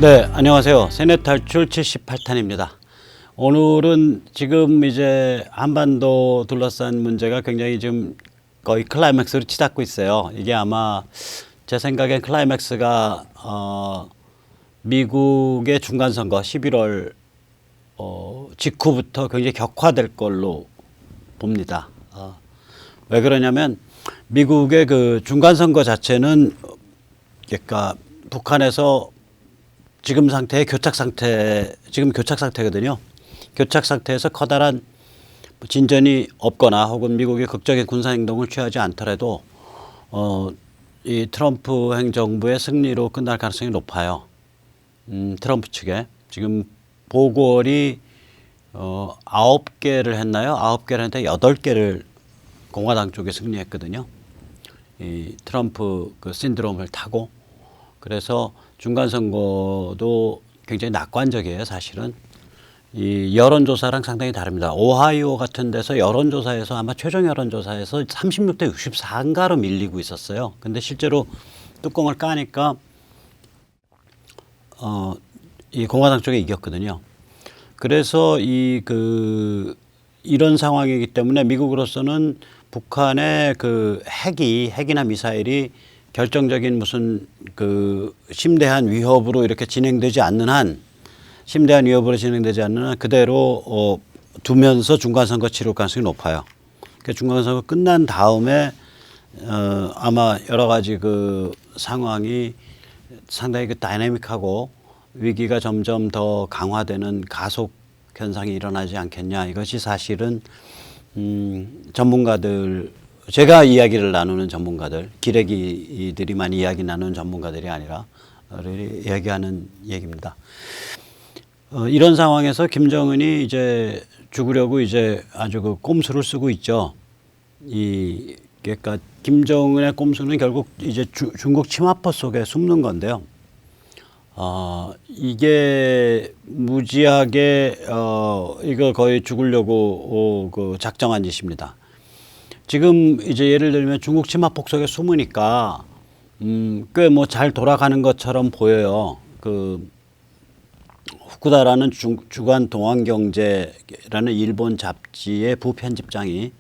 네, 안녕하세요. 세뇌 탈출 78탄입니다. 오늘은 지금 이제 한반도 둘러싼 문제가 굉장히 지금 거의 클라이맥스를 치닫고 있어요. 이게 아마 제 생각엔 클라이맥스가 미국의 중간선거 11월 직후부터 굉장히 격화될 걸로 봅니다. 왜 그러냐면 미국의 그 중간선거 자체는 그러니까 북한에서 지금 상태의 교착 상태거든요. 교착 상태에서 커다란 진전이 없거나 혹은 미국이 극적인 군사 행동을 취하지 않더라도 이 트럼프 행정부의 승리로 끝날 가능성이 높아요. 트럼프 측에 지금 보궐이 9개를 했나요? 9개를 했는데 8개를 공화당 쪽에 승리했거든요. 이 트럼프 그 신드롬을 타고. 그래서 중간선거도 굉장히 낙관적이에요, 사실은. 이 여론조사랑 상당히 다릅니다. 오하이오 같은 데서 여론조사에서 아마 최종 여론조사에서 36대 64인가로 밀리고 있었어요. 근데 실제로 뚜껑을 까니까 이 공화당 쪽에 이겼거든요. 그래서 이런 상황이기 때문에 미국으로서는 북한의 그 핵이나 미사일이 결정적인 무슨 그 심대한 위협으로 이렇게 진행되지 않는 한 그대로 두면서 중간선거 치를 가능성이 높아요. 그러니까 중간선거 끝난 다음에 아마 여러 가지 그 상황이 상당히 그 다이내믹하고 위기가 점점 더 강화되는 가속 현상이 일어나지 않겠냐. 이것이 사실은 전문가들, 제가 이야기를 나누는 전문가들, 기레기들이 이야기 나누는 전문가들이 아니라 이야기하는 얘기입니다. 이런 상황에서 김정은이 이제 죽으려고 이제 아주 그 꼼수를 쓰고 있죠. 그러니까 김정은의 꼼수는 결국 이제 중국 침하퍼 속에 숨는 건데요. 이게 무지하게 이거 거의 죽으려고 그 작정한 짓입니다. 지금 이제 예를 들면 중국 침하폭 속에 숨으니까 꽤 뭐 잘 돌아가는 것처럼 보여요. 그 후쿠다라는 주간 동아경제라는 일본 잡지의 부편집장이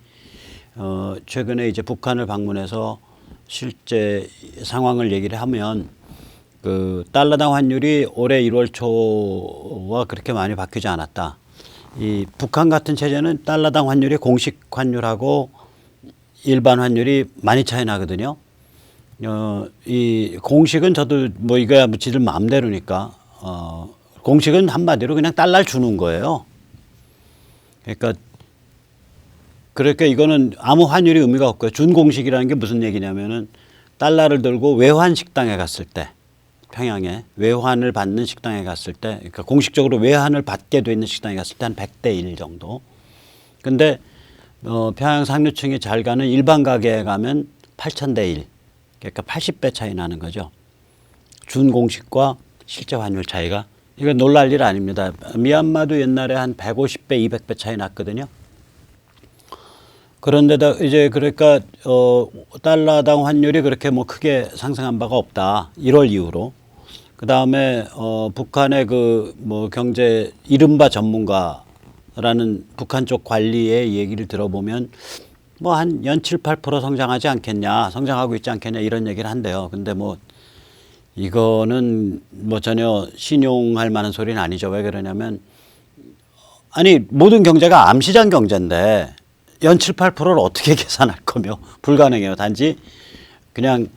최근에 이제 북한을 방문해서 실제 상황을 얘기를 하면 그 달러당 환율이 올해 1월 초와 그렇게 많이 바뀌지 않았다. 이 북한 같은 체제는 달러당 환율이 공식 환율하고 일반 환율이 많이 차이 나거든요. 이 공식은 저도 뭐 이거야 뭐 지들 마음대로니까 공식은 한마디로 그냥 달러를 주는 거예요. 그러니까 이거는 아무 환율이 의미가 없고요. 준공식이라는 게 무슨 얘기냐면은 달러를 들고 외환 식당에 갔을 때, 평양에 외환을 받는 식당에 갔을 때, 그러니까 공식적으로 외환을 받게 돼 있는 식당에 갔을 때 한 100대 1 정도. 근데 평양 상류층이 잘 가는 일반 가게에 가면 8,000대 1. 그러니까 80배 차이 나는 거죠. 준공식과 실제 환율 차이가. 이거 놀랄 일 아닙니다. 미얀마도 옛날에 한 150배, 200배 차이 났거든요. 그런데다 이제 그러니까 달러당 환율이 그렇게 뭐 크게 상승한 바가 없다. 1월 이후로. 그다음에 북한의 그 뭐 경제 이른바 전문가라는 북한 쪽 관리의 얘기를 들어보면 뭐 한 연 7, 8% 성장하지 않겠냐, 성장하고 있지 않겠냐 이런 얘기를 한대요. 근데 뭐 이거는 뭐 전혀 신용할 만한 소리는 아니죠. 왜 그러냐면 아니 모든 경제가 암시장 경제인데 연 7, 8%를 어떻게 계산할 거며 불가능해요. 단지 그냥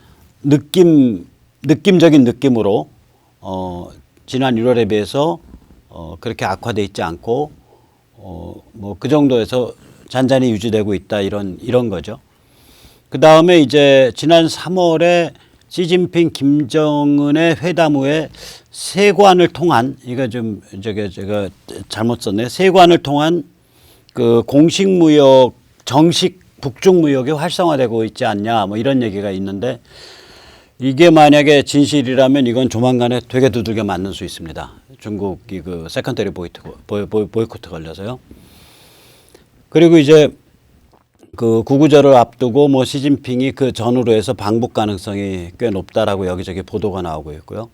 느낌적인 느낌으로 지난 1월에 비해서 그렇게 악화돼 있지 않고 뭐 그 정도에서 잔잔히 유지되고 있다 이런 거죠. 그 다음에 이제 지난 3월에 시진핑 김정은의 회담 후에 세관을 통한 이거 좀 제가 잘못 썼네. 세관을 통한 그 공식 무역 정식 북중 무역이 활성화되고 있지 않냐 뭐 이런 얘기가 있는데 이게 만약에 진실이라면 이건 조만간에 되게 두들겨 맞는 수 있습니다. 중국이 그 세컨더리 보이콧 걸려서요. 그리고 이제 그 구구절을 앞두고 뭐 시진핑이 그 전후로 해서 방북 가능성이 꽤 높다라고 여기저기 보도가 나오고 있고요.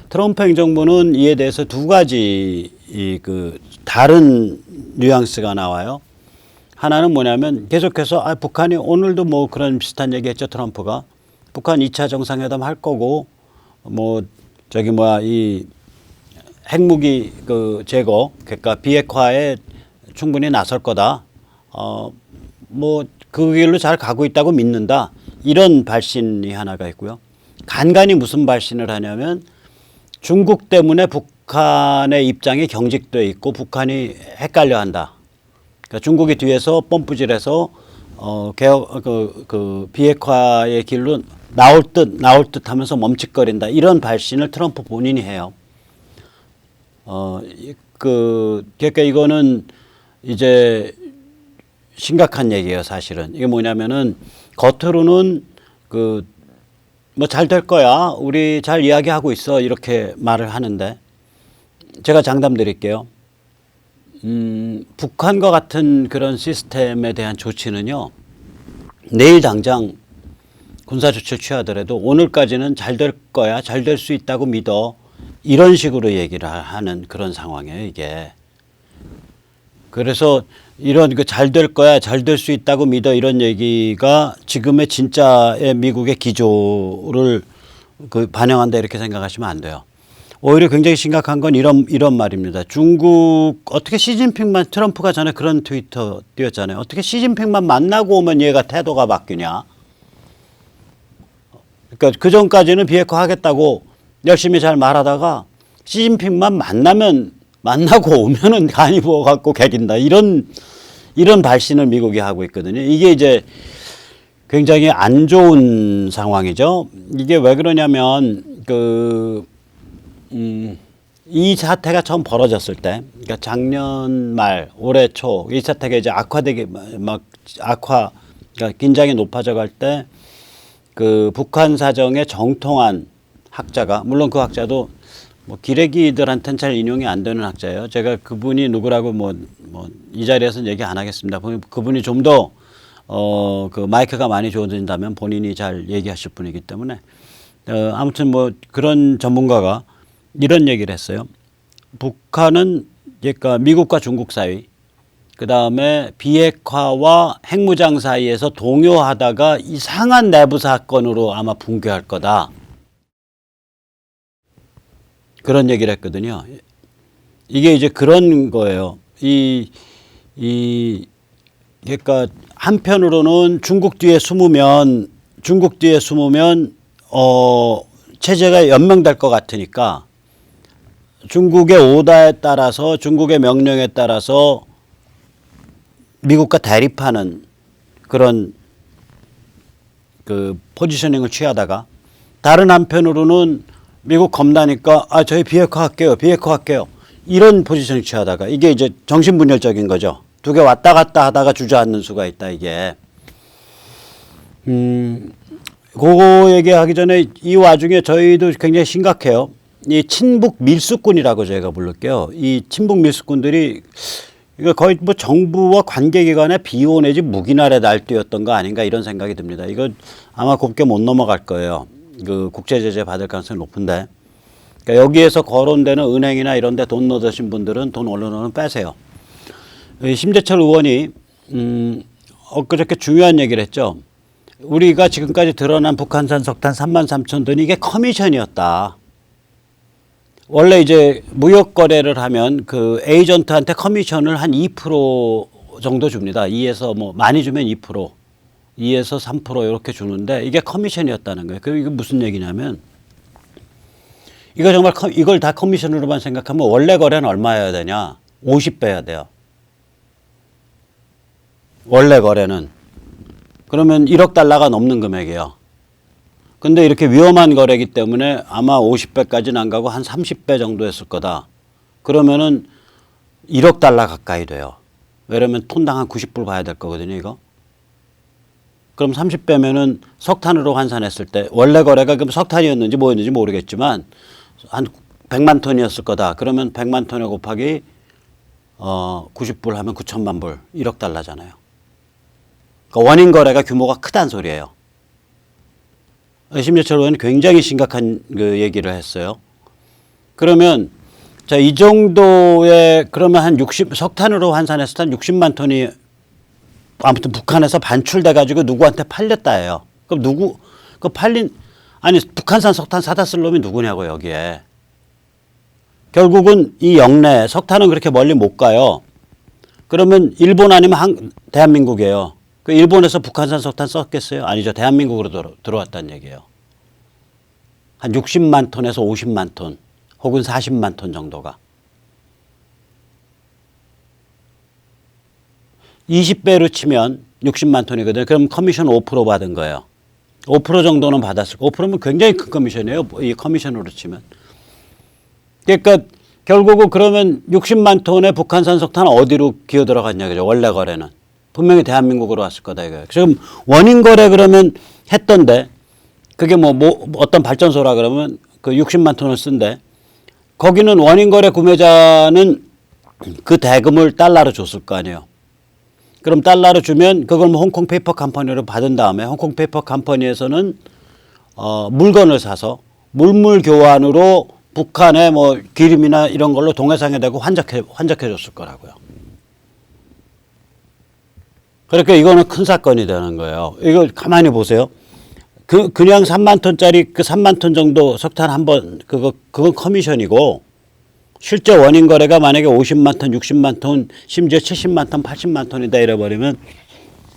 트럼프 행정부는 이에 대해서 두 가지 다른 뉘앙스가 나와요. 하나는 뭐냐면 계속해서 북한이 오늘도 뭐 그런 비슷한 얘기했죠. 트럼프가 북한 2차 정상회담 할 거고 뭐 이 핵무기 제거 그러니까 비핵화에 충분히 나설 거다. 뭐 그 길로 잘 가고 있다고 믿는다. 이런 발신이 하나가 있고요. 간간히 무슨 발신을 하냐면 중국 때문에 북한의 입장이 경직돼 있고 북한이 헷갈려 한다. 그러니까 중국이 뒤에서 펌프질해서 비핵화의 길로 나올 듯 하면서 멈칫거린다. 이런 발신을 트럼프 본인이 해요. 그러니까 이거는 이제 심각한 얘기예요, 사실은. 이게 뭐냐면은 겉으로는 뭐 잘 될 거야. 우리 잘 이야기하고 있어. 이렇게 말을 하는데 제가 장담 드릴게요. 북한과 같은 그런 시스템에 대한 조치는요. 내일 당장 군사조치를 취하더라도 오늘까지는 잘 될 거야. 잘 될 수 있다고 믿어. 이런 식으로 얘기를 하는 그런 상황이에요, 이게. 그래서 이런 잘 될 거야, 잘 될 수 있다고 믿어 이런 얘기가 지금의 진짜의 미국의 기조를 반영한다 이렇게 생각하시면 안 돼요. 오히려 굉장히 심각한 건 이런 말입니다. 중국 어떻게 시진핑만 트럼프가 전에 그런 트위터 띄웠잖아요. 어떻게 시진핑만 만나고 오면 얘가 태도가 바뀌냐. 그러니까 그 전까지는 비핵화 하겠다고 열심히 잘 말하다가 시진핑만 만나고 오면은 간이 부어갖고 개긴다. 이런 발신을 미국이 하고 있거든요. 이게 이제 굉장히 안 좋은 상황이죠. 이게 왜 그러냐면 이 사태가 처음 벌어졌을 때, 그러니까 작년 말, 올해 초 이 사태가 이제 그러니까 긴장이 높아져 갈 때 북한 사정에 정통한 학자가 물론 그 학자도 뭐 기레기들한테는 잘 인용이 안 되는 학자예요. 제가 그분이 누구라고 이 자리에서는 얘기 안 하겠습니다. 그분이 좀 더 마이크가 많이 좋아진다면 본인이 잘 얘기하실 분이기 때문에 아무튼 뭐 그런 전문가가 이런 얘기를 했어요. 북한은 그러니까 미국과 중국 사이 그다음에 비핵화와 핵무장 사이에서 동요하다가 이상한 내부 사건으로 아마 붕괴할 거다. 그런 얘기를 했거든요. 이게 이제 그런 거예요. 그러니까 한편으로는 중국 뒤에 숨으면 체제가 연명될 것 같으니까 중국의 오다에 따라서 중국의 명령에 따라서 미국과 대립하는 그런 포지셔닝을 취하다가 다른 한편으로는 미국 겁나니까 저희 비핵화할게요. 이런 포지션을 취하다가 이게 이제 정신분열적인 거죠. 두 개 왔다 갔다 하다가 주저앉는 수가 있다 이게. 그거 얘기하기 전에 이 와중에 저희도 굉장히 심각해요. 이 친북 밀수꾼이라고 저희가 부를게요. 이 친북 밀수꾼들이 이거 거의 뭐 정부와 관계기관의 비호 내지 묵인아래 날뛰었던 거 아닌가 이런 생각이 듭니다. 이거 아마 곱게 못 넘어갈 거예요. 국제 제재 받을 가능성이 높은데. 그러니까 여기에서 거론되는 은행이나 이런 데 돈 넣으신 분들은 돈 얼른 빼세요. 심재철 의원이 엊그저께 중요한 얘기를 했죠. 우리가 지금까지 드러난 북한산 석탄 33,000톤 이게 커미션이었다. 원래 이제 무역 거래를 하면 에이전트한테 커미션을 한 2% 정도 줍니다. 2에서 뭐 많이 주면 2%, 2에서 3% 이렇게 주는데 이게 커미션이었다는 거예요. 그리고 이게 무슨 얘기냐면 이거 정말 이걸 다 커미션으로만 생각하면 원래 거래는 얼마여야 되냐? 50배여야 돼요. 원래 거래는. 그러면 1억 달러가 넘는 금액이에요. 근데 이렇게 위험한 거래이기 때문에 아마 50배까지는 안 가고 한 30배 정도 했을 거다. 그러면은 1억 달러 가까이 돼요. 왜냐면 톤당 한 90불 봐야 될 거거든요, 이거. 그럼 30배면은 석탄으로 환산했을 때 원래 거래가 그럼 석탄이었는지 뭐였는지 모르겠지만 한 100만 톤이었을 거다. 그러면 100만 톤에 곱하기 90불 하면 9천만 불, 1억 달러잖아요. 그러니까 원인 거래가 규모가 크다는 소리예요. 심재철 의원은 굉장히 심각한 얘기를 했어요. 그러면 자, 이 정도의 그러면 한 60, 석탄으로 환산했을 때 한 60만 톤이 아무튼 북한에서 반출돼 가지고 누구한테 팔렸다예요. 그럼 누구 그 팔린 아니 북한산 석탄 사다 쓸 놈이 누구냐고 여기에. 결국은 이 영내 석탄은 그렇게 멀리 못 가요. 그러면 일본 아니면 대한민국이에요. 그 일본에서 북한산 석탄 썼겠어요? 아니죠. 대한민국으로 들어왔다는 얘기예요. 한 60만 톤에서 50만 톤 혹은 40만 톤 정도가. 20배로 치면 60만 톤이거든요. 그럼 커미션 5% 받은 거예요. 5% 정도는 받았을 거. 5%면 굉장히 큰 커미션이에요. 이 커미션으로 치면. 그러니까 결국은 그러면 60만 톤의 북한산 석탄은 어디로 기어 들어갔냐 그죠. 원래 거래는. 분명히 대한민국으로 왔을 거다 이거예요. 지금 원인 거래 그러면 했던데 그게 뭐 어떤 발전소라 그러면 그 60만 톤을 쓴데 거기는 원인 거래 구매자는 그 대금을 달러로 줬을 거 아니에요. 그럼 달러로 주면 그걸 뭐 홍콩 페이퍼 컴퍼니로 받은 다음에 홍콩 페이퍼 컴퍼니에서는 물건을 사서 물물 교환으로 북한의 뭐 기름이나 이런 걸로 동해상에 대고 환적해 줬을 거라고요. 그러니까 이거는 큰 사건이 되는 거예요. 이거 가만히 보세요. 그냥 3만 톤짜리 그 3만 톤 정도 석탄 한번 그건 커미션이고 실제 원인 거래가 만약에 50만 톤, 60만 톤, 심지어 70만 톤, 80만 톤이다 이래버리면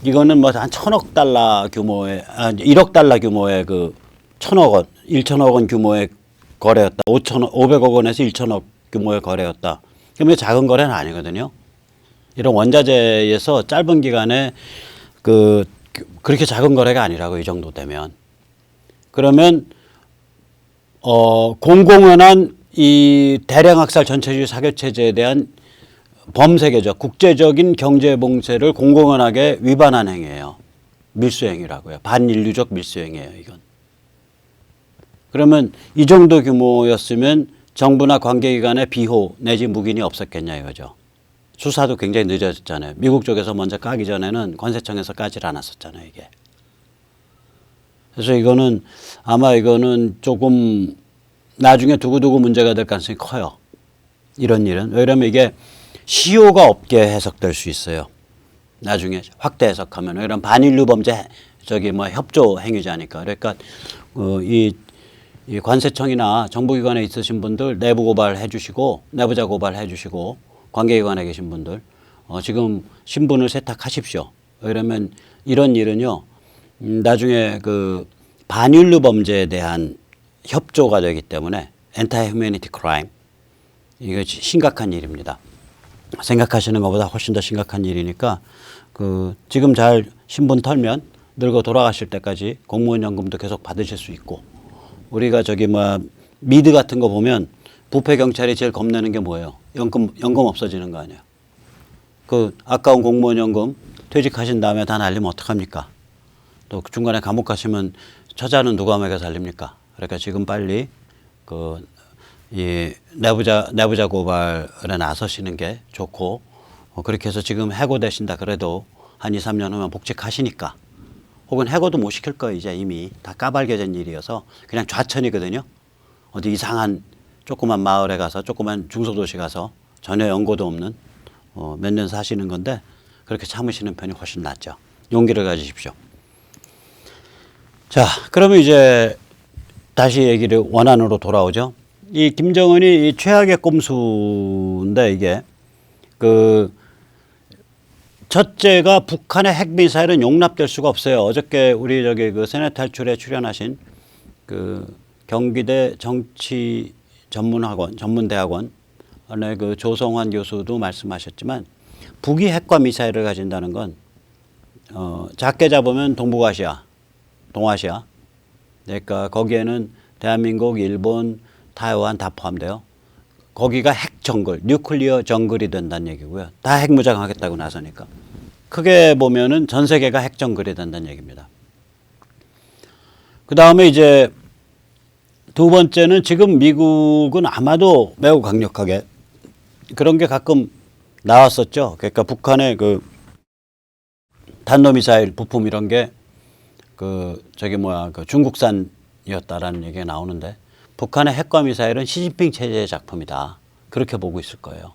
이거는 뭐 한 1,000억 달러 규모의 1억 달러 규모의 그 1,000억 원, 1,000억 원 규모의 거래였다. 500억 원에서 1,000억 규모의 거래였다. 그러면 작은 거래는 아니거든요. 이런 원자재에서 짧은 기간에 그렇게 작은 거래가 아니라고 이 정도 되면. 그러면 공공연한 이 대량 학살 전체주의 사교 체제에 대한 범세계적 국제적인 경제 봉쇄를 공공연하게 위반한 행위예요. 밀수행위라고요. 반인류적 밀수행위예요. 이건. 그러면 이 정도 규모였으면 정부나 관계기관에 비호 내지 묵인이 없었겠냐 이거죠. 수사도 굉장히 늦어졌잖아요. 미국 쪽에서 먼저 까기 전에는 관세청에서 까질 않았었잖아요. 이게. 그래서 이거는 아마 이거는 조금 나중에 두고두고 문제가 될 가능성이 커요. 이런 일은. 왜냐하면 이게 시효가 없게 해석될 수 있어요. 나중에 확대 해석하면. 이런 반인류 범죄 협조 행위자니까. 그러니까 이 관세청이나 정부기관에 있으신 분들 내부 고발해 주시고 내부자 고발해 주시고 관계기관에 계신 분들 지금 신분을 세탁하십시오. 왜냐하면 이런 일은요. 나중에 그 반인류 범죄에 대한 협조가 되기 때문에 엔타이 휴머니티 크라임 이거 심각한 일입니다. 생각하시는 것보다 훨씬 더 심각한 일이니까 지금 잘 신분 털면 늙어 돌아가실 때까지 공무원 연금도 계속 받으실 수 있고 우리가 미드 같은 거 보면 부패 경찰이 제일 겁내는 게 뭐예요? 연금 없어지는 거 아니에요? 그 아까운 공무원 연금 퇴직하신 다음에 다 날리면 어떡합니까? 또 중간에 감옥 가시면 처자는 누가 먹여 살립니까? 그러니까 지금 빨리 이 내부자 고발에 나서시는 게 좋고 그렇게 해서 지금 해고되신다 그래도 한 2, 3년 후면 복직하시니까 혹은 해고도 못 시킬 거예요. 이제 이미 다 까발겨진 일이어서 그냥 좌천이거든요. 어디 이상한 조그만 마을에 가서 조그만 중소도시 가서 전혀 연고도 없는 몇 년 사시는 건데 그렇게 참으시는 편이 훨씬 낫죠. 용기를 가지십시오. 자, 그러면 이제 다시 얘기를 원안으로 돌아오죠. 이 김정은이 이 최악의 꼼수인데 이게 첫째가 북한의 핵미사일은 용납될 수가 없어요. 어저께 우리 세뇌 탈출에 출연하신 경기대 정치 전문대학원 안에 조성환 교수도 말씀하셨지만 북이 핵과 미사일을 가진다는 건 작게 잡으면 동북아시아, 동아시아. 그러니까 거기에는 대한민국, 일본, 타이완 다 포함돼요. 거기가 핵 정글, 뉴클리어 정글이 된다는 얘기고요. 다 핵무장하겠다고 나서니까. 크게 보면은 전 세계가 핵 정글이 된다는 얘기입니다. 그 다음에 이제 두 번째는 지금 미국은 아마도 매우 강력하게 그런 게 가끔 나왔었죠. 그러니까 북한의 탄도미사일 부품 이런 게 중국산이었다라는 얘기가 나오는데 북한의 핵과 미사일은 시진핑 체제의 작품이다. 그렇게 보고 있을 거예요.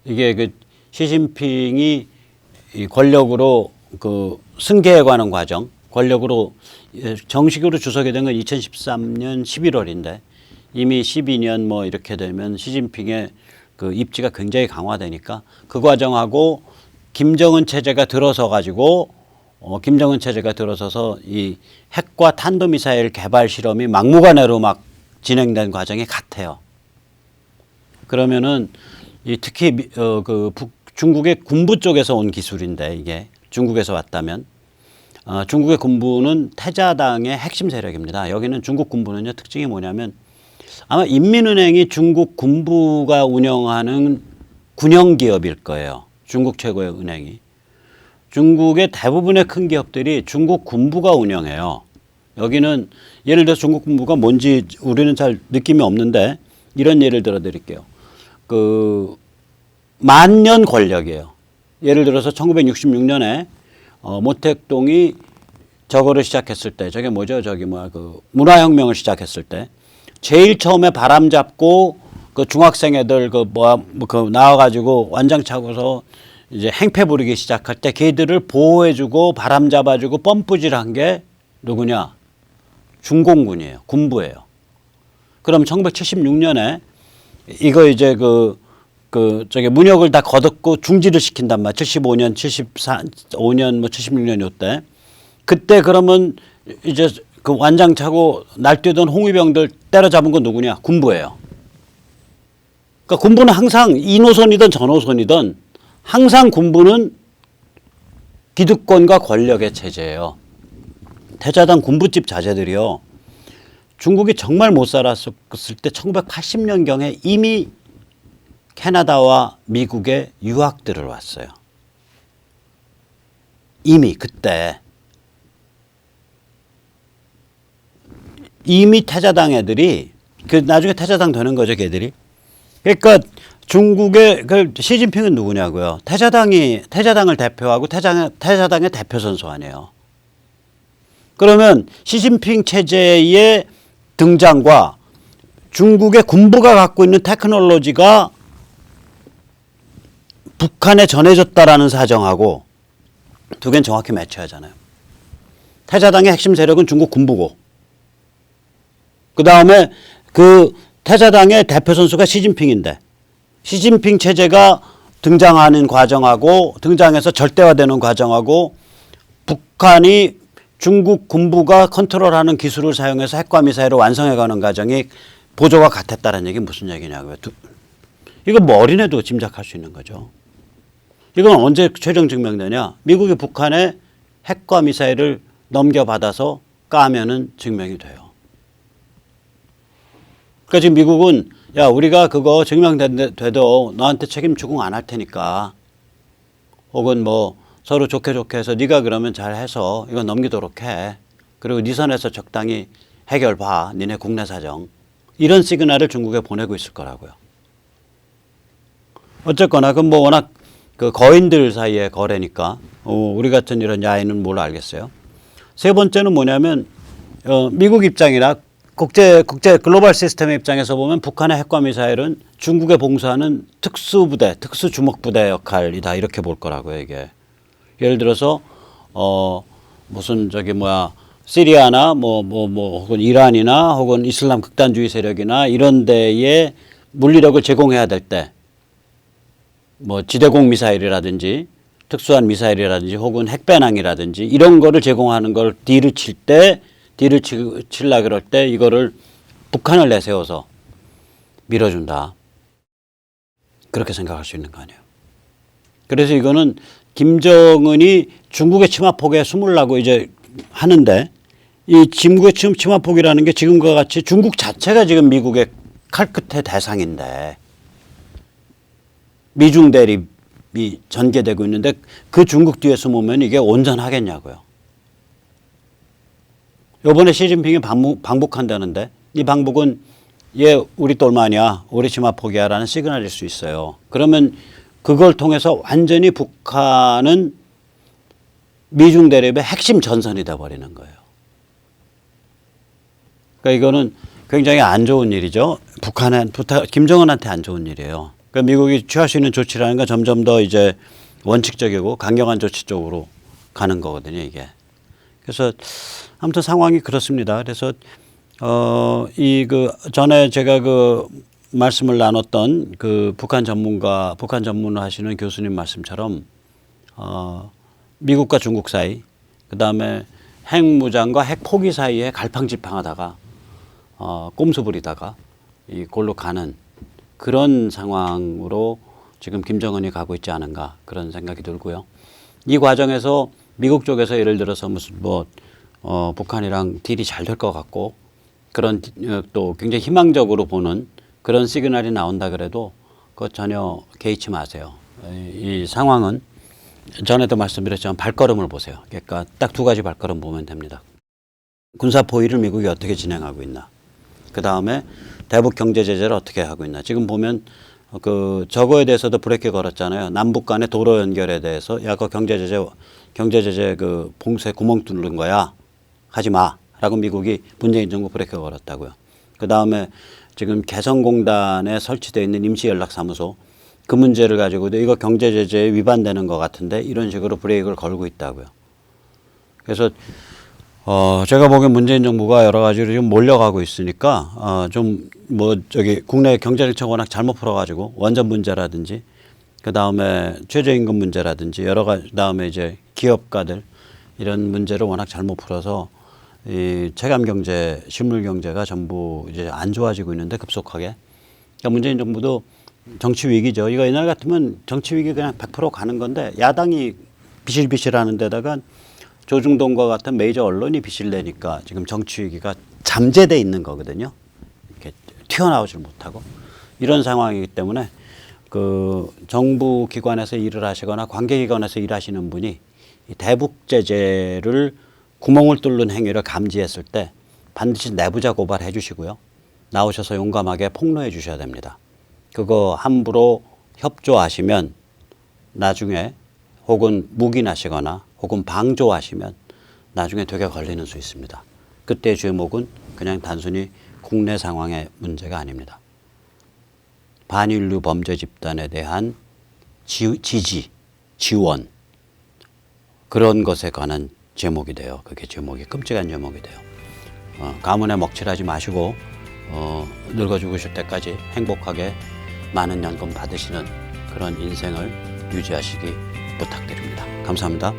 이게 그 시진핑이 이 권력으로 그 승계해가는 과정, 권력으로 정식으로 주석이 된 건 2013년 11월인데 이미 12년 뭐 이렇게 되면 시진핑의 그 입지가 굉장히 강화되니까 그 과정하고 김정은 체제가 들어서 가지고 김정은 체제가 들어서서 이 핵과 탄도미사일 개발 실험이 막무가내로 막 진행된 과정이 같아요. 그러면은 이 특히 중국의 군부 쪽에서 온 기술인데 이게 중국에서 왔다면 중국의 군부는 태자당의 핵심 세력입니다. 여기는 중국 군부는요 특징이 뭐냐면 아마 인민은행이 중국 군부가 운영하는 군영 기업일 거예요. 중국 최고의 은행이. 중국의 대부분의 큰 기업들이 중국 군부가 운영해요. 여기는 예를 들어서 중국 군부가 뭔지 우리는 잘 느낌이 없는데 이런 예를 들어 드릴게요. 그 만년 권력이에요. 예를 들어서 1966년에 모택동이 저거를 시작했을 때 저게 뭐죠? 저기 뭐야 그 문화혁명을 시작했을 때 제일 처음에 바람 잡고 그 중학생 애들 그 나와가지고 완장 차고서 이제 행패 부리기 시작할 때 걔들을 보호해주고 바람 잡아주고 펌프질한 게 누구냐? 중공군이에요. 군부예요. 그럼 1976년에 이거 이제 저기 문역을 다 거듭고 중지를 시킨단 말이야. 75년, 75년, 뭐 76년 요때. 그때 그러면 이제 그 완장 차고 날뛰던 홍위병들 때려잡은 건 누구냐? 군부예요. 그러니까 군부는 항상 이 노선이든 저 노선이든 항상 군부는 기득권과 권력의 체제예요. 태자당 군부집 자제들이요. 중국이 정말 못 살았을 때 1980년경에 이미 캐나다와 미국에 유학들을 왔어요. 이미 그때. 이미 태자당 애들이 나중에 태자당 되는 거죠, 걔들이. 그러니까 중국의 시진핑은 누구냐고요. 태자당을 대표하고 태자당의 대표 선수 아니에요. 그러면 시진핑 체제의 등장과 중국의 군부가 갖고 있는 테크놀로지가 북한에 전해졌다라는 사정하고 두 개는 정확히 매치하잖아요. 태자당의 핵심 세력은 중국 군부고 그 다음에 그 태자당의 대표 선수가 시진핑인데 시진핑 체제가 등장하는 과정하고 등장해서 절대화되는 과정하고 북한이 중국 군부가 컨트롤하는 기술을 사용해서 핵과 미사일을 완성해가는 과정이 보조가 같았다는 얘기 무슨 얘기냐고요. 이거 뭐 어린애도 짐작할 수 있는 거죠. 이건 언제 최종 증명되냐. 미국이 북한에 핵과 미사일을 넘겨받아서 까면은 증명이 돼요. 그러니까 지금 미국은 야 우리가 그거 증명돼도 너한테 책임 추궁 안 할 테니까 혹은 뭐 서로 좋게 해서 네가 그러면 잘해서 이거 넘기도록 해. 그리고 네 선에서 적당히 해결 봐. 니네 국내 사정. 이런 시그널을 중국에 보내고 있을 거라고요. 어쨌거나 그건 뭐 워낙 그 거인들 사이의 거래니까 우리 같은 이런 야인은 뭘 알겠어요. 세 번째는 뭐냐면 미국 입장이나 국제 글로벌 시스템의 입장에서 보면 북한의 핵과 미사일은 중국에 봉사하는 특수부대, 특수주먹부대 역할이다 이렇게 볼 거라고요 이게. 예를 들어서 무슨 시리아나 혹은 이란이나 혹은 이슬람 극단주의 세력이나 이런 데에 물리력을 제공해야 될 때 뭐 지대공 미사일이라든지 특수한 미사일이라든지 혹은 핵배낭이라든지 이런 거를 제공하는 걸 딜을 칠라 그럴 때 이거를 북한을 내세워서 밀어준다. 그렇게 생각할 수 있는 거 아니에요. 그래서 이거는 김정은이 중국의 치마폭에 숨으려고 이제 하는데 이 중국의 치마폭이라는 게 지금과 같이 중국 자체가 지금 미국의 칼끝의 대상인데 미중 대립이 전개되고 있는데 그 중국 뒤에 숨으면 이게 온전하겠냐고요. 이번에 시진핑이 방북한다는데 이 방북은 얘 우리 똘마냐 우리 치마폭이야 라는 시그널일 수 있어요. 그러면 그걸 통해서 완전히 북한은 미중 대립의 핵심 전선이 돼버리는 거예요. 그러니까 이거는 굉장히 안 좋은 일이죠. 김정은한테 안 좋은 일이에요. 그러니까 미국이 취할 수 있는 조치라는 건 점점 더 이제 원칙적이고 강경한 조치 쪽으로 가는 거거든요, 이게. 그래서 아무튼 상황이 그렇습니다. 그래서 전에 제가 그 말씀을 나눴던 그 북한 전문을 하시는 교수님 말씀처럼 미국과 중국 사이, 그 다음에 핵무장과 핵포기 사이에 갈팡질팡하다가 꼼수 부리다가 이 골로 가는 그런 상황으로 지금 김정은이 가고 있지 않은가 그런 생각이 들고요. 이 과정에서 미국 쪽에서 예를 들어서 무슨 북한이랑 딜이 잘 될 것 같고 그런 또 굉장히 희망적으로 보는 그런 시그널이 나온다 그래도 그거 전혀 개의치 마세요. 이 상황은 전에도 말씀드렸지만 발걸음을 보세요. 그러니까 딱 두 가지 발걸음 보면 됩니다. 군사 포위를 미국이 어떻게 진행하고 있나. 그 다음에 대북 경제 제재를 어떻게 하고 있나. 지금 보면 저거에 대해서도 브레이크 걸었잖아요. 남북 간의 도로 연결에 대해서 그 경제 제재 그 봉쇄 구멍 뚫는 거야. 하지 마라고 미국이 문재인 정부 브레이크 걸었다고요. 그 다음에 지금 개성공단에 설치되어 있는 임시연락사무소 그 문제를 가지고도 이거 경제 제재에 위반되는 것 같은데 이런 식으로 브레이크를 걸고 있다고요. 그래서 제가 보기엔 문재인 정부가 여러 가지로 좀 몰려가고 있으니까 국내 경제정책 워낙 잘못 풀어가지고 원전 문제라든지 그 다음에 최저임금 문제라든지 여러 가지 그다음에 이제 기업가들 이런 문제를 워낙 잘못 풀어서 이 체감 경제, 실물 경제가 전부 이제 안 좋아지고 있는데 급속하게. 그러니까 문재인 정부도 정치 위기죠. 이거 옛날 같으면 정치 위기 그냥 100% 가는 건데 야당이 비실비실하는 데다가 조중동과 같은 메이저 언론이 빚을 내니까 지금 정치 위기가 잠재돼 있는 거거든요. 이렇게 튀어나오질 못하고 이런 상황이기 때문에 그 정부 기관에서 일을 하시거나 관계기관에서 일하시는 분이 이 대북 제재를 구멍을 뚫는 행위를 감지했을 때 반드시 내부자 고발해 주시고요. 나오셔서 용감하게 폭로해 주셔야 됩니다. 그거 함부로 협조하시면 나중에 혹은 묵인하시거나 혹은 방조하시면 나중에 되게 걸리는 수 있습니다. 그때의 죄목은 그냥 단순히 국내 상황의 문제가 아닙니다. 반인류 범죄 집단에 대한 지지, 지원 그런 것에 관한 제목이 돼요. 그게 제목이 끔찍한 제목이 돼요. 가문에 먹칠하지 마시고 늙어 죽으실 때까지 행복하게 많은 연금 받으시는 그런 인생을 유지하시기 부탁드립니다. 감사합니다.